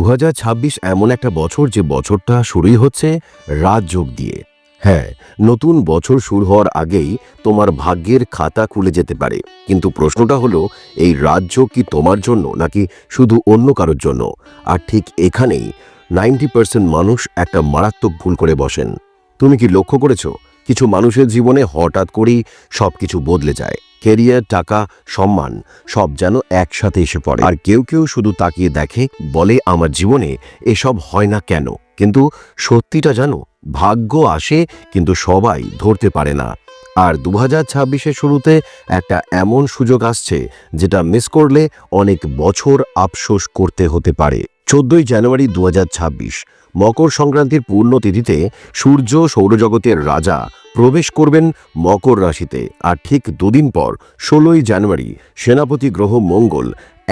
2026 এমন একটা বছর যে বছরটা শুরুই হচ্ছে রাজযোগ দিয়ে। হ্যাঁ, নতুন বছর শুরু হওয়ার আগেই তোমার ভাগ্যের খাতা খুলে যেতে পারে। কিন্তু প্রশ্নটা হলো, এই রাজযোগ কি তোমার জন্য নাকি শুধু অন্য কারোর জন্য? আর ঠিক এখানেই 90% মানুষ একটা মারাত্মক ভুল করে বসেন। তুমি কি লক্ষ্য করেছো, কিছু মানুষের জীবনে হঠাৎ করেই সবকিছু বদলে যায়। কেরিয়ার, টাকা, সম্মান সব যেন একসাথে এসে পড়ে। আর কেউ কেউ শুধু তাকিয়ে দেখে, বলে আমার জীবনে এসব হয় না কেন। কিন্তু সত্যিটা জানো, ভাগ্য আসে কিন্তু সবাই ধরতে পারে না। আর 2026-এর শুরুতে একটা এমন সুযোগ আসছে যেটা মিস করলে অনেক বছর আফসোস করতে হতে পারে। 14ই জানুয়ারি 2026 মকর সংক্রান্তির পূর্ণতিথিতে সূর্য সৌরজগতের রাজা প্রবেশ করবেন মকর রাশিতে। আর ঠিক দুদিন পর 16ই জানুয়ারি সেনাপতি গ্রহ মঙ্গল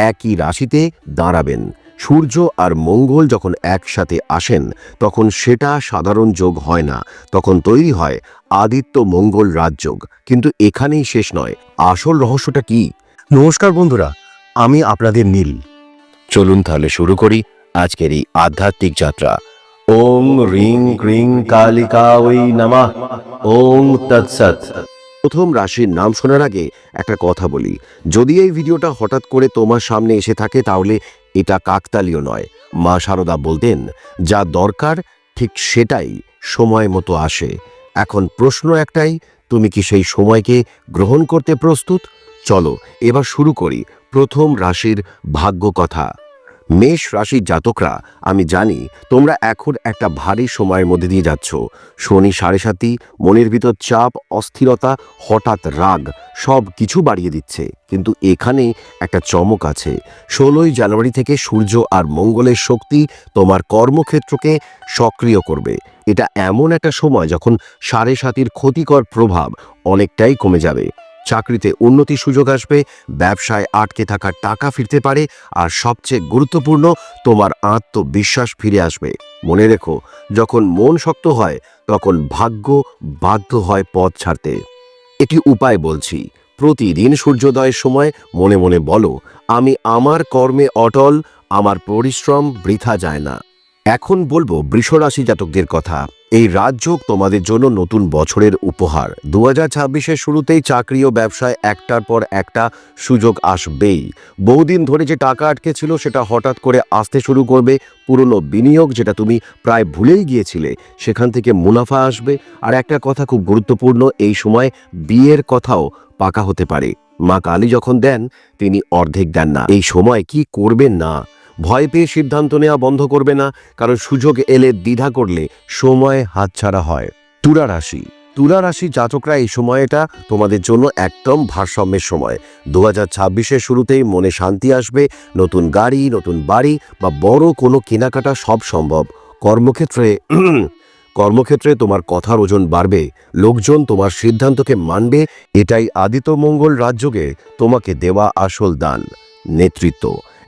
একই রাশিতে দাঁড়াবেন। সূর্য আর মঙ্গল যখন একসাথে আসেন তখন সেটা সাধারণ যোগ হয় না, তখন তৈরি হয় আদিত্য মঙ্গল রাজযোগ। কিন্তু এখানেই শেষ নয়, আসল রহস্যটা কি? নমস্কার বন্ধুরা, আমি আপনাদের নীল। চলুন তাহলে শুরু করি আজকের এই আধ্যাত্মিক যাত্রা। ওং রিং ক্রিং কালিকাওই নমঃ। ওং তৎসৎ। প্রথম রাশির নাম শোনার আগে একটা কথা বলি, যদি এই ভিডিওটা হঠাৎ করে তোমার সামনে এসে থাকে তাহলে এটা কাকতালীয় নয়। মা শারদা বলতেন, যা দরকার ঠিক সেটাই সময় মতো আসে। এখন প্রশ্ন একটাই, তুমি কি সেই সময়কে গ্রহণ করতে প্রস্তুত? চলো এবার শুরু করি প্রথম রাশির ভাগ্য কথা। মেষ রাশির জাতকরা, আমি জানি তোমরা এখন একটা ভারী সময়ের মধ্যে দিয়ে যাচ্ছ। শনি 7.5, মনের ভিতর চাপ, অস্থিরতা, হঠাৎ রাগ সব কিছু বাড়িয়ে দিচ্ছে। কিন্তু এখানে একটা চমক আছে। 16ই জানুয়ারি থেকে সূর্য আর মঙ্গলের শক্তি তোমার কর্মক্ষেত্রকে সক্রিয় করবে। এটা এমন একটা সময় যখন 7.5-এর ক্ষতিকর প্রভাব অনেকটাই কমে যাবে। চাকরিতে উন্নতির সুযোগ আসবে, ব্যবসায় আটকে থাকা টাকা ফিরতে পারে, আর সবচেয়ে গুরুত্বপূর্ণ, তোমার আত্মবিশ্বাস ফিরে আসবে। মনে রেখো, যখন মন শক্ত হয় তখন ভাগ্য বাধ্য হয় পথ ছাড়তে। এটি উপায় বলছি, প্রতিদিন সূর্যোদয়ের সময় মনে মনে বলো, আমি আমার কর্মে অটল, আমার পরিশ্রম বৃথা যায় না। এখন বলবো বৃষ রাশি জাতকদের কথা। এই রাজযোগ তোমাদের জন্য নতুন বছরের উপহার। 2026-এর শুরুতেই চাকরি ও ব্যবসায় একটার পর একটা সুযোগ আসবেই। বহুদিন ধরে যে টাকা আটকে ছিল সেটা হঠাৎ করে আসতে শুরু করবে। পুরনো বিনিয়োগ যেটা তুমি প্রায় ভুলেই গিয়েছিলে, সেখান থেকে মুনাফা আসবে। আর একটা কথা খুব গুরুত্বপূর্ণ, এই সময় বিয়ের কথাও পাকা হতে পারে। মা কালী যখন দেন, তিনি অর্ধেক দেন না। এই সময় কি করবেন না, ভয় পেয়ে সিদ্ধান্ত নেওয়া বন্ধ করবে না, কারণ সুযোগ এলে দ্বিধা করলে সময় হাতছাড়া হয়। তুলা রাশি জাতকরা, এই সময়টা তোমাদের জন্য একদম ভারসাম্যের সময়। 2026-এর শুরুতেই মনে শান্তি আসবে। নতুন গাড়ি, নতুন বাড়ি বা বড় কোনো কেনাকাটা সব সম্ভব। কর্মক্ষেত্রে তোমার কথার ওজন বাড়বে, লোকজন তোমার সিদ্ধান্তকে মানবে। এটাই আদিত্য মঙ্গল রাজযোগে তোমাকে দেওয়া আসল দান, নেতৃত্ব।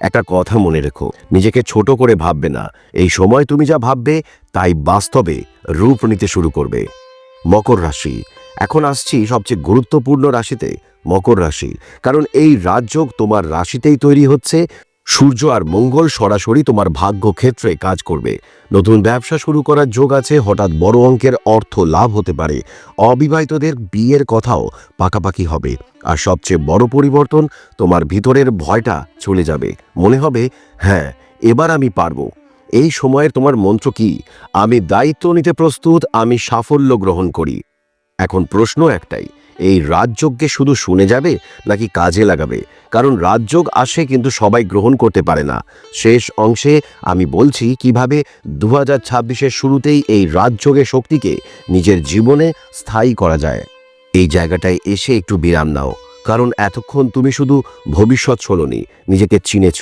একটা কথা মনে রেখো, নিজেকে ছোট করে ভাববে না। এই সময় তুমি যা ভাববে তাই বাস্তবে রূপ নিতে শুরু করবে। মকর রাশি, এখন আসছি সবচেয়ে গুরুত্বপূর্ণ রাশিতে, মকর রাশি। কারণ এই রাজযোগ তোমার রাশিতেই তৈরি হচ্ছে। সূর্য আর মঙ্গল সরাসরি তোমার ভাগ্য ক্ষেত্রে কাজ করবে। নতুন ব্যবসা শুরু করার যোগ আছে, হঠাৎ বড় অঙ্কের অর্থ লাভ হতে পারে। অবিবাহিতদের বিয়ের কথাও পাকাপাকি হবে। আর সবচেয়ে বড় পরিবর্তন, তোমার ভিতরের ভয়টা চলে যাবে। মনে হবে, হ্যাঁ এবার আমি পারবো। এই সময়ের তোমার মন্ত্র কি? আমি দায়িত্ব নিতে প্রস্তুত, আমি সাফল্য গ্রহণ করি। এখন প্রশ্ন একটাই, এই রাজযোগকে শুধু শুনে যাবে নাকি কাজে লাগাবে? কারণ রাজযোগ আসে কিন্তু সবাই গ্রহণ করতে পারে না। শেষ অংশে আমি বলছি কিভাবে 2026-এর শুরুতেই এই রাজযোগের শক্তিকে নিজের জীবনে স্থায়ী করা যায়। এই জায়গাটায় এসে একটু বিরাম নাও, কারণ এতক্ষণ তুমি শুধু ভবিষ্যৎ শোনোনি, নিজেকে চিনেছ।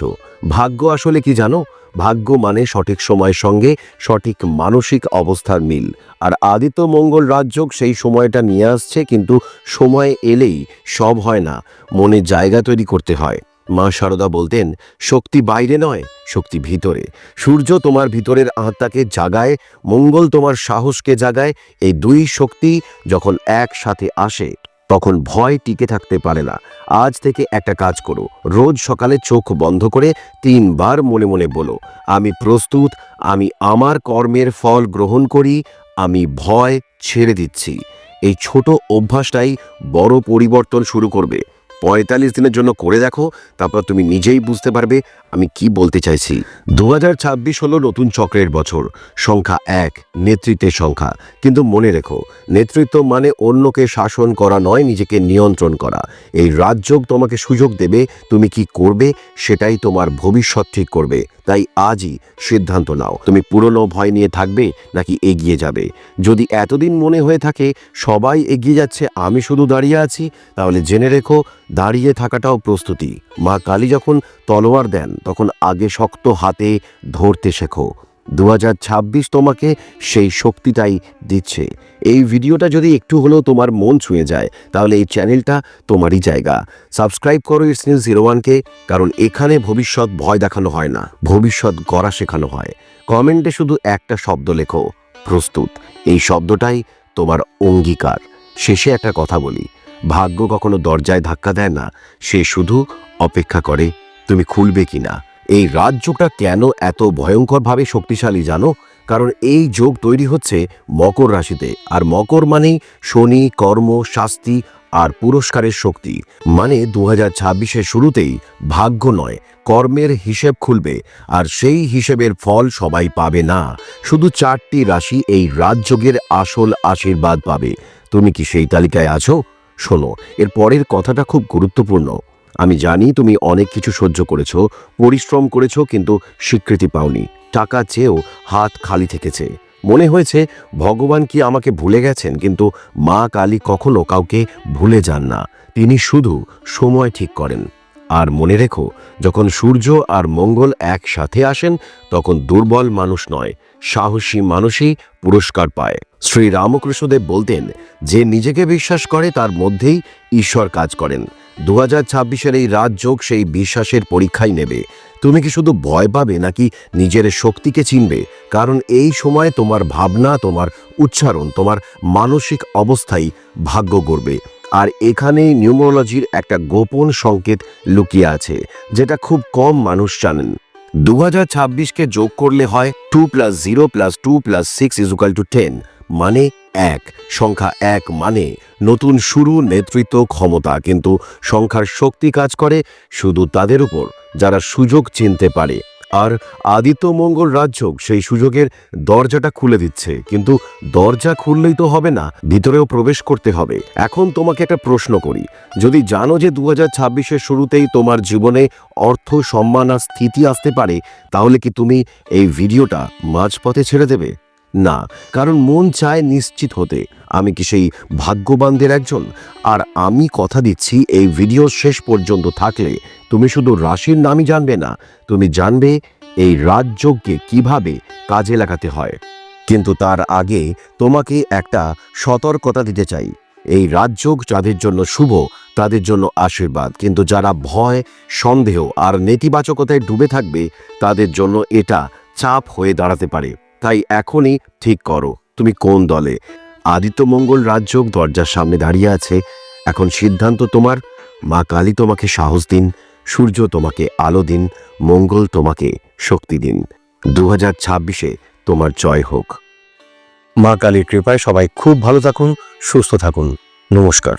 ভাগ্য আসলে কি জানো? ভাগ্য মানে সঠিক সময়ের সঙ্গে সঠিক মানসিক অবস্থার মিল। আর আদিত্য মঙ্গল রাজযোগ সেই সময়টা নিয়ে আসছে, কিন্তু সময় এলেই সব হয় না, মনে জায়গা তৈরি করতে হয়। মা শারদা বলতেন, শক্তি বাইরে নয়, শক্তি ভিতরে। সূর্য তোমার ভিতরের আত্মাকে জাগায়, মঙ্গল তোমার সাহসকে জাগায়। এই দুই শক্তি যখন একসাথে আসে তখন ভয় টিকে থাকতে পারে না। আজ থেকে একটা কাজ করো, রোজ সকালে চোখ বন্ধ করে 3 বার মনে মনে বলো, আমি প্রস্তুত, আমি আমার কর্মের ফল গ্রহণ করি, আমি ভয় ছেড়ে দিচ্ছি। এই ছোট অভ্যাসটাই বড় পরিবর্তন শুরু করবে। 45 দিনের জন্য করে দেখো, তারপর তুমি নিজেই বুঝতে পারবে আমি কি বলতে চাইছি। 2026 হলো নতুন চক্রের বছর। সংখ্যা 1 নেতৃত্বের সংখ্যা। কিন্তু মনে রেখো, নেতৃত্ব মানে অন্যকে শাসন করা নয়, নিজেকে নিয়ন্ত্রণ করা। এই রাজযোগ তোমাকে সুযোগ দেবে, তুমি কি করবে সেটাই তোমার ভবিষ্যৎ ঠিক করবে। তাই আজই সিদ্ধান্ত নাও, তুমি পুরনো ভয় নিয়ে থাকবে নাকি এগিয়ে যাবে। যদি এতদিন মনে হয়ে থাকে সবাই এগিয়ে যাচ্ছে, আমি শুধু দাঁড়িয়ে আছি, তাহলে জেনে রেখো দাঁড়িয়ে থাকাটাও প্রস্তুতি। মা কালী যখন তলোয়ার দেন তখন আগে শক্ত হাতে ধরতে শেখো। 2026 তোমাকে সেই শক্তিটাই দিচ্ছে। এই ভিডিওটা যদি একটু হলেও তোমার মন ছুঁয়ে যায় তাহলে এই চ্যানেলটা তোমারই জায়গা। সাবস্ক্রাইব করো ইটস নিউজ 01কে, কারণ এখানে ভবিষ্যৎ ভয় দেখানো হয় না, ভবিষ্যৎ গড়া শেখানো হয়। কমেন্টে শুধু একটা শব্দ লেখো, প্রস্তুত। এই শব্দটাই তোমার অঙ্গীকার। শেষে একটা কথা বলি, ভাগ্য কখনো দরজায় ধাক্কা দেয় না, সে শুধু অপেক্ষা করে তুমি খুলবে কিনা। এই রাজযোগটা কেন এত ভয়ঙ্করভাবে শক্তিশালী জানো? কারণ এই যোগ তৈরি হচ্ছে মকর রাশিতে, আর মকর মানেই শনি, কর্ম, শাস্তি আর পুরস্কারের শক্তি। মানে 2026-এর শুরুতেই ভাগ্য নয়, কর্মের হিসেব খুলবে, আর সেই হিসেবের ফল সবাই পাবে না। শুধু 4টি রাশি এই রাজযোগের আসল আশীর্বাদ পাবে। তুমি কি সেই তালিকায় আছো? শোনো, এর পরের কথাটা খুব গুরুত্বপূর্ণ। আমি জানি তুমি অনেক কিছু সহ্য করেছো, পরিশ্রম করেছো, কিন্তু স্বীকৃতি পাওনি। টাকা চেয়েও হাত খালি থেকেছে। মনে হয়েছে ভগবান কি আমাকে ভুলে গেছেন, কিন্তু মা কালী কখনো কাউকে ভুলে যান না, তিনি শুধু সময় ঠিক করেন। আর মনে রেখো, যখন সূর্য আর মঙ্গল একসাথে আসেন তখন দুর্বল মানুষ নয়, সাহসী মানুষই পুরস্কার পায়। শ্রী রামকৃষ্ণদেব বলতেন, যে নিজেকে বিশ্বাস করে তার মধ্যেই ঈশ্বর কাজ করেন। 2026-এর এই রাজযোগ সেই বিশ্বাসের পরীক্ষাই নেবে। তুমি কি শুধু ভয় পাবে নাকি নিজের শক্তিকে চিনবে? কারণ এই সময় তোমার ভাবনা, তোমার উচ্চারণ, তোমার মানসিক অবস্থাই ভাগ্য গড়বে। আর এখানে নিউমোলজির একটা গোপন সংকেত লুকিয়ে আছে, যেটা খুব কম মানুষ জানেন। 2026-কে যোগ করলে হয় 2 + 0 + 2 + 6 = 10, মানে 1। সংখ্যা 1 মানে নতুন শুরু, নেতৃত্ব, ক্ষমতা। কিন্তু সংখ্যার শক্তি কাজ করে শুধু তাদের উপর যারা সুযোগ চিনতে পারে। আর আদিত্য মঙ্গল রাজযোগ সেই সুযোগের দরজাটা খুলে দিচ্ছে। কিন্তু দরজা খুললেই তো হবে না, ভিতরেও প্রবেশ করতে হবে। এখন তোমাকে একটা প্রশ্ন করি, যদি জানো যে 2026-এর শুরুতেই তোমার জীবনে অর্থ, সম্মান আর স্থিতি আসতে পারে, তাহলে কি তুমি এই ভিডিওটা মাঝপথে ছেড়ে দেবে? না, কারণ মন চায় নিশ্চিত হতে। আমি কি সেই ভাগ্যবানদের একজন? আর আমি কথা দিচ্ছি, এই ভিডিও শেষ পর্যন্ত থাকলে তুমি শুধু রাশির নামই জানবে না, তুমি জানবে এই রাজযোগকে কিভাবে কাজে লাগাতে হয়। কিন্তু তার আগে তোমাকে একটা সতর্কতা দিতে চাই। এই রাজযোগ যাদের জন্য শুভ, তাদের জন্য আশীর্বাদ, কিন্তু যারা ভয়, সন্দেহ আর নেতিবাচকতায় ডুবে থাকবে তাদের জন্য এটা চাপ হয়ে দাঁড়াতে পারে। তাই এখনই ঠিক করো তুমি কোন দলে। আদিত্য মঙ্গল রাজযোগ দরজার সামনে দাঁড়িয়ে আছে, এখন সিদ্ধান্ত তোমার। মা কালী তোমাকে সাহস দিন, সূর্য তোমাকে আলো দিন, মঙ্গল তোমাকে শক্তি দিন। 2026-এ তোমার জয় হোক। মা কালীর কৃপায় সবাই খুব ভালো থাকুন, সুস্থ থাকুন। নমস্কার।